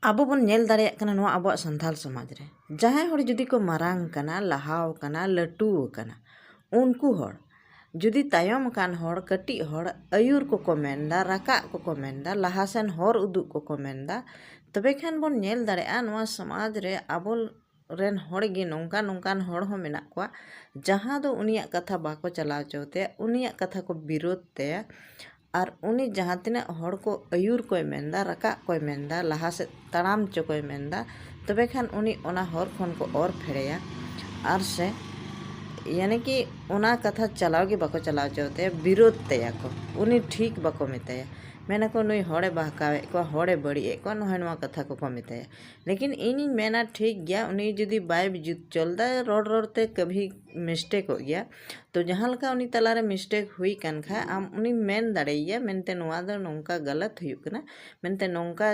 ᱟᱵᱚ ᱵᱚᱱ ᱧᱮᱞ ᱫᱟᱲᱮᱭᱟᱜ ᱠᱟᱱᱟ ᱱᱚᱣᱟ ᱟᱵᱚᱣᱟᱜ ᱥᱟᱱᱛᱟᱲ ᱥᱚᱢᱟᱡᱽ ᱨᱮ ᱡᱟᱦᱟᱸᱭ ᱦᱚᱲ ᱡᱩᱫᱤ ᱠᱚ ᱢᱟᱨᱟᱝ ᱠᱟᱱᱟ, ᱞᱟᱦᱟᱣ ᱠᱟᱱᱟ, ᱞᱟᱹᱴᱩ ᱟᱠᱟᱱᱟ, ᱩᱱᱠᱩ ᱦᱚᱲ ᱡᱩᱫᱤ ᱛᱟᱭᱚᱢ ᱟᱠᱟᱱ ᱦᱚᱲ ᱠᱟᱹᱴᱤᱡ ᱦᱚᱲ ᱟᱹᱭᱩᱨ ᱠᱚᱠᱚ ᱢᱮᱱᱫᱟ, ᱨᱟᱠᱟᱵ ᱠᱚᱠᱚ ᱢᱮᱱᱫᱟ, ᱞᱟᱦᱟ ᱥᱮᱱ ᱦᱚᱨ ᱩᱫᱩᱜ ᱠᱚᱠᱚ ᱢᱮᱱᱫᱟ, ᱛᱚᱵᱮ ᱠᱷᱟᱱ ᱵᱚᱱ ᱧᱮᱞ ᱫᱟᱲᱮᱭᱟᱜᱼᱟ ᱱᱚᱣᱟ ᱥᱚᱢᱟᱡᱽ ᱨᱮ ᱟᱵᱚ ᱨᱮᱱ ᱦᱚᱲ ᱜᱮ ᱱᱚᱝᱠᱟᱱ ᱦᱚᱲ ᱦᱚᱸ ᱢᱮᱱᱟᱜ ᱠᱚᱣᱟ ᱡᱟᱦᱟᱸ ᱫᱚ ᱩᱱᱤᱭᱟᱜ ᱠᱟᱛᱷᱟ ᱵᱟᱠᱚ ᱪᱟᱞᱟᱣ ᱦᱚᱪᱚ ᱛᱟᱭᱟ, ᱩᱱᱤᱭᱟᱜ ᱠᱟᱛᱷᱟ ᱠᱚ ᱵᱤᱨᱳধ ᱛᱟᱭᱟ ᱟᱨ ᱩᱱᱤ ᱡᱟᱦᱟᱸ ᱛᱤᱱᱟᱹᱜ ᱦᱚᱲ ko ᱟᱹᱭᱩᱨ koy ᱢᱮᱱᱫᱟ, ᱨᱟᱠᱟᱵ koy ᱢᱮᱱᱫᱟ, ᱞᱟᱦᱟ ᱥᱮᱫ ᱛᱟᱲᱟᱢ ᱪᱚ koy ᱢᱮᱱᱫᱟ, ᱛᱚᱵᱮ ᱠᱷᱟᱱ ᱩᱱᱤ ᱚᱱᱟ ᱦᱚᱨ ᱠᱷᱚᱱ ko ᱚᱨ ᱯᱷᱮᱲᱮᱭᱟ ᱟᱨ ᱥᱮ यानी कि ओना कथा चलाव गे बाको चलाव चाहते विरोध तया को उनी ठीक बाको मेताया मेना को नुई हड़े बहकावे को हड़े बड़ी को नवा कथा को मेताया। लेकिन इन मेना ठीक गया उनी जुदी बाय चलदा रोड रोडते कभी मिस्टेक हो गया तो जहाँ लका उनी तलारे मिस्टेक हुई कन खा आम उनी मेन दाड़ेया मेनते नवा दो नोंका गलत हुई कना मेनते नोंका